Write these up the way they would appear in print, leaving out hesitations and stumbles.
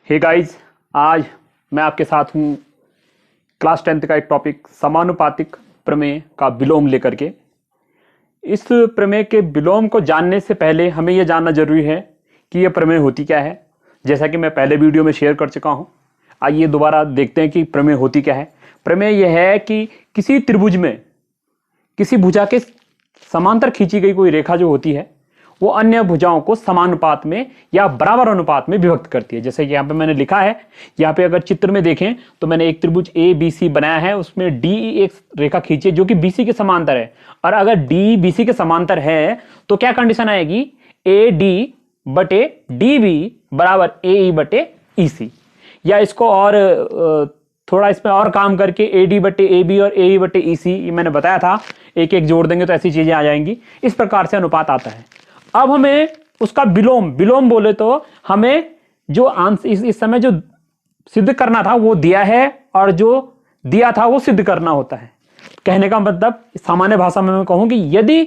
Hey guys, आज मैं आपके साथ हूँ क्लास 10th का एक टॉपिक समानुपातिक प्रमेय का विलोम लेकर के। इस प्रमेय के विलोम को जानने से पहले हमें यह जानना जरूरी है कि यह प्रमेय होती क्या है। जैसा कि मैं पहले वीडियो में शेयर कर चुका हूँ, आइए दोबारा देखते हैं कि प्रमेय होती क्या है। प्रमेय यह है कि किसी त्रिभुज में किसी भुजा के समांतर खींची गई कोई रेखा जो होती है वो अन्य भुजाओं को समानुपात में या बराबर अनुपात में विभक्त करती है। जैसे कि यहाँ पे मैंने लिखा है, यहाँ पे अगर चित्र में देखें तो मैंने एक त्रिभुज ए बी सी बनाया है, उसमें डी एक रेखा खींची है जो कि बीसी के समांतर है। और अगर डी बीसी के समांतर है तो क्या कंडीशन आएगी, ए डी बटे डी बी बराबर ए ई बटे ई सी। या इसको और थोड़ा इसमें और काम करके ए डी बटे ए बी और ए ई बटे ई सी, ये मैंने बताया था, एक एक जोड़ देंगे तो ऐसी चीजें आ जाएंगी। इस प्रकार से अनुपात आता है। अब हमें उसका विलोम बोले तो हमें जो आंसर इस समय जो सिद्ध करना था वो दिया है और जो दिया था वो सिद्ध करना होता है। कहने का मतलब सामान्य भाषा में मैं कहूं कि यदि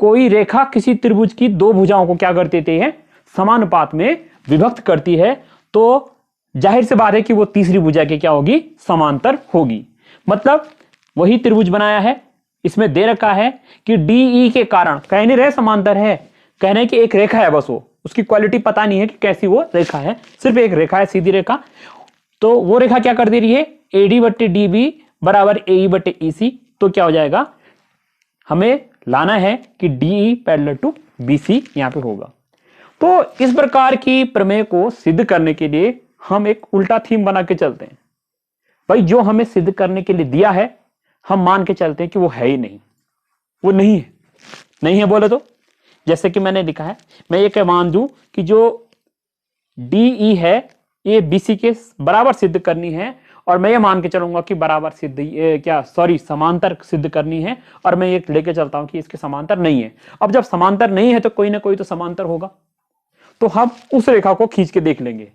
कोई रेखा किसी त्रिभुज की दो भुजाओं को क्या कर देती है, समानुपात में विभक्त करती है, तो जाहिर सी बात है कि वो तीसरी भुजा की क्या होगी, समांतर होगी। मतलब वही त्रिभुज बनाया है, इसमें दे रखा है कि डी ई के कारण, कह नहीं रहे समांतर है, कहने की एक रेखा है बस, वो उसकी क्वालिटी पता नहीं है कि कैसी वो रेखा है, सिर्फ एक रेखा है, सीधी रेखा। तो वो रेखा क्या कर दे रही है, ए डी बट्टे डी बी बराबर ए ई बट्टे ई सी। तो क्या हो जाएगा, हमें लाना है कि D E parallel to B C यहां पे होगा। तो इस प्रकार की प्रमेय को सिद्ध करने के लिए हम एक उल्टा थीम बना के चलते हैं। भाई जो हमें सिद्ध करने के लिए दिया है हम मान के चलते हैं कि वो है ही नहीं, वो नहीं है। नहीं है बोले तो जैसे कि मैंने लिखा है, मैं ये क्या मान दूं कि जो डी ई है ये बीसी के बराबर सिद्ध करनी है, और मैं ये मान के चलूंगा कि बराबर सिद्ध समांतर सिद्ध करनी है, और मैं ये लेके चलता हूं कि इसके समांतर नहीं है। अब जब समांतर नहीं है तो कोई ना कोई तो समांतर होगा, तो हम उस रेखा को खींच के देख लेंगे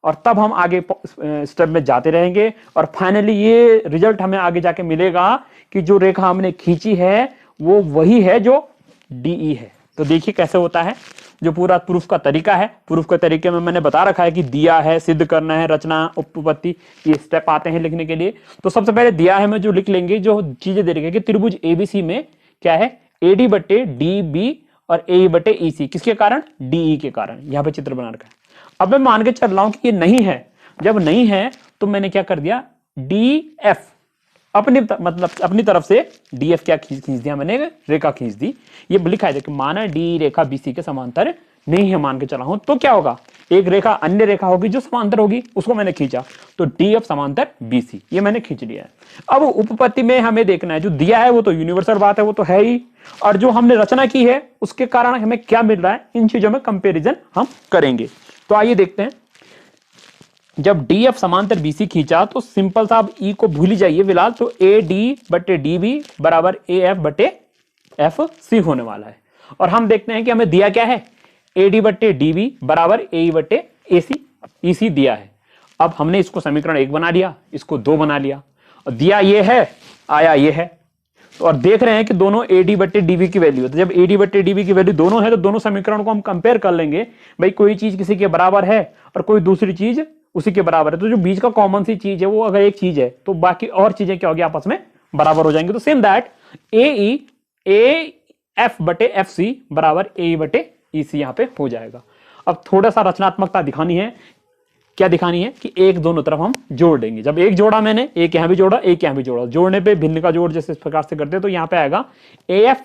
और तब हम आगे स्टेप में जाते रहेंगे, और फाइनली ये रिजल्ट हमें आगे जाके मिलेगा कि जो रेखा हमने खींची है वो वही है जो डीई है। तो देखिए कैसे होता है, जो पूरा प्रूफ का तरीका है, प्रूफ के तरीके में मैंने बता रखा है कि दिया है, सिद्ध करना है, रचना, उपपत्ति, ये स्टेप आते हैं लिखने के लिए। तो सबसे पहले दिया है में जो लिख लेंगे, जो चीजें दे रही है कि त्रिभुज एबीसी में क्या है, ए डी बटे डी बी और ए बटे ई सी, किसके कारण, डीई के कारण। यहाँ पे चित्र बना रखा है। अब मैं मान के चल रहा हूं कि ये नहीं है। जब नहीं है तो मैंने क्या कर दिया, डी एफ अपनी तरफ से डी एफ क्या खींच दिया, मैंने रेखा खींच दी। ये लिखा है कि माना डी रेखा बीसी के समांतर नहीं है, मान के चला हूं, तो क्या होगा, एक रेखा अन्य रेखा होगी जो समांतर होगी, उसको मैंने खींचा, तो डी एफ समांतर बीसी, ये मैंने खींच लिया है। अब उपपत्ति में हमें देखना है, जो दिया है वो तो यूनिवर्सल बात है, वो तो है ही, और जो हमने रचना की है उसके कारण हमें क्या मिल रहा है, इन चीजों में कंपेरिजन हम करेंगे। तो आइए देखते हैं। जब डी एफ समांतर बीसी खींचा तो सिंपल सा, अब ई को भूल ही जाइए फिलहाल, तो ए डी बटे डी बी बराबर ए एफ बटे एफ सी होने वाला है। और हम देखते हैं कि हमें दिया क्या है, ए डी बटे डी बी बराबर ए ई बटे ए सी, ई सी दिया है। अब हमने इसको समीकरण 1 बना लिया, इसको 2 बना लिया, और दिया ये है, आया ये है, और देख रहे हैं कि दोनों ए डी बटे डीबी की वैल्यू है। तो जब ए डी बटे डीबी की वैल्यू दोनों है तो दोनों समीकरणों को हम कंपेयर कर लेंगे। भाई कोई चीज किसी के बराबर है और कोई दूसरी चीज उसी के बराबर है, तो जो बीच का कॉमन सी चीज है वो अगर एक चीज है तो बाकी और चीजें क्या होगी, आपस में बराबर हो जाएंगे। तो सेम दैट ए एफ बटे एफ सी बराबर ए बटे ई सी यहां पे हो जाएगा। अब थोड़ा सा रचनात्मकता दिखानी है। क्या दिखानी है कि एक दोनों तरफ हम जोड़ देंगे। जब एक जोड़ा मैंने, एक यहां भी जोड़ा, एक यहां भी जोड़ा, जोड़ने पे भिन्न का जोड़ जैसे इस प्रकार से करते हैं, तो यहां पे आएगा ए एफ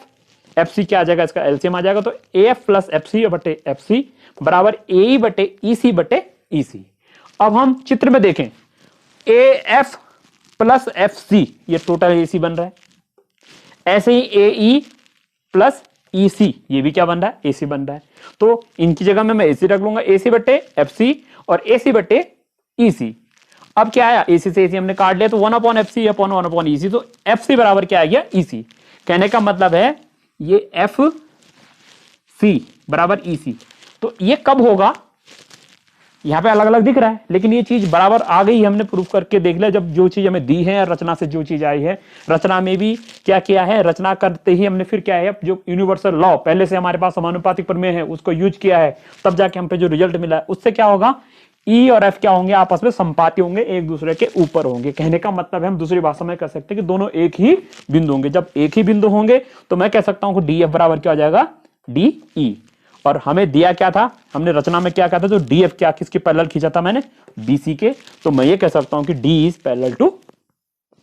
एफ सी, क्या आ जाएगा, इसका एलसीएम आ जाएगा, तो A F plus F C बटे एफ सी बराबर ए बटे ई सी बटे ई सी। अब हम चित्र में देखें, A F plus F C, ये टोटल ए सी बन रहा है। ऐसे ही ए ई प्लस ई सी, ये भी क्या बन रहा है, ए सी बन रहा है। तो इनकी जगह में मैं ए सी रख लूंगा, ए सी बटे एफ सी और ए सी बटे ई सी। अब क्या आया, ए सी से ए सी हमने काट लिया, तो 1 upon F C upon 1 upon E C, तो एफ सी बराबर क्या आ गया, ई सी। कहने का मतलब है ये एफ सी बराबर ई सी। तो ये कब होगा, यहां पे अलग अलग दिख रहा है, लेकिन ये चीज बराबर आ गई, हमने प्रूफ करके देख लिया। जब जो चीज हमें दी है, रचना से जो चीज आई है, रचना में भी क्या किया है, रचना करते ही हमने फिर क्या है, जो यूनिवर्सल लॉ पहले से हमारे पास समानुपातिक प्रमेय है उसको यूज किया है, तब जाके हम पे जो रिजल्ट मिला है उससे क्या होगा ई और एफ क्या होंगे, आपस में संपाती होंगे, एक दूसरे के ऊपर होंगे। कहने का मतलब है हम दूसरी भाषा में कह सकते हैं कि दोनों एक ही बिंदु होंगे। जब एक ही बिंदु होंगे तो मैं कह सकता हूं कि डी एफ बराबर क्या हो जाएगा, डी ई। और हमें दिया क्या था, हमने रचना में क्या कहा था, तो डी एफ क्या किसके पैरेलल खींचा था मैंने, बीसी के। तो मैं ये कह सकता हूं कि D is parallel to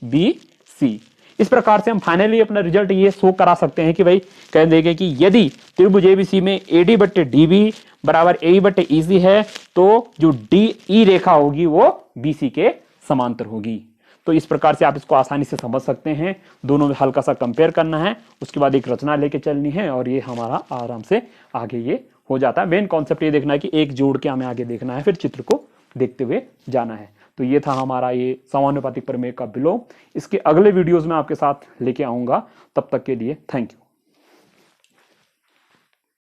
B C. इस प्रकार से हम फाइनली अपना रिजल्ट ये शो करा सकते हैं कि भाई कह देंगे कि यदि त्रिभुज एबीसी में एडी बट्टे डीबी बराबर ए बट्टे ईसी है तो जो डी ई रेखा होगी वो बीसी के समांतर होगी। तो इस प्रकार से आप इसको आसानी से समझ सकते हैं। दोनों में हल्का सा कंपेयर करना है, उसके बाद एक रचना लेके चलनी है और ये हमारा आराम से आगे ये हो जाता है। मेन कॉन्सेप्ट ये देखना है कि एक जोड़ के हमें आगे देखना है, फिर चित्र को देखते हुए जाना है। तो ये था हमारा ये समानुपातिक प्रमेय का विलोम। इसके अगले वीडियोस में आपके साथ लेके आऊंगा। तब तक के लिए थैंक यू।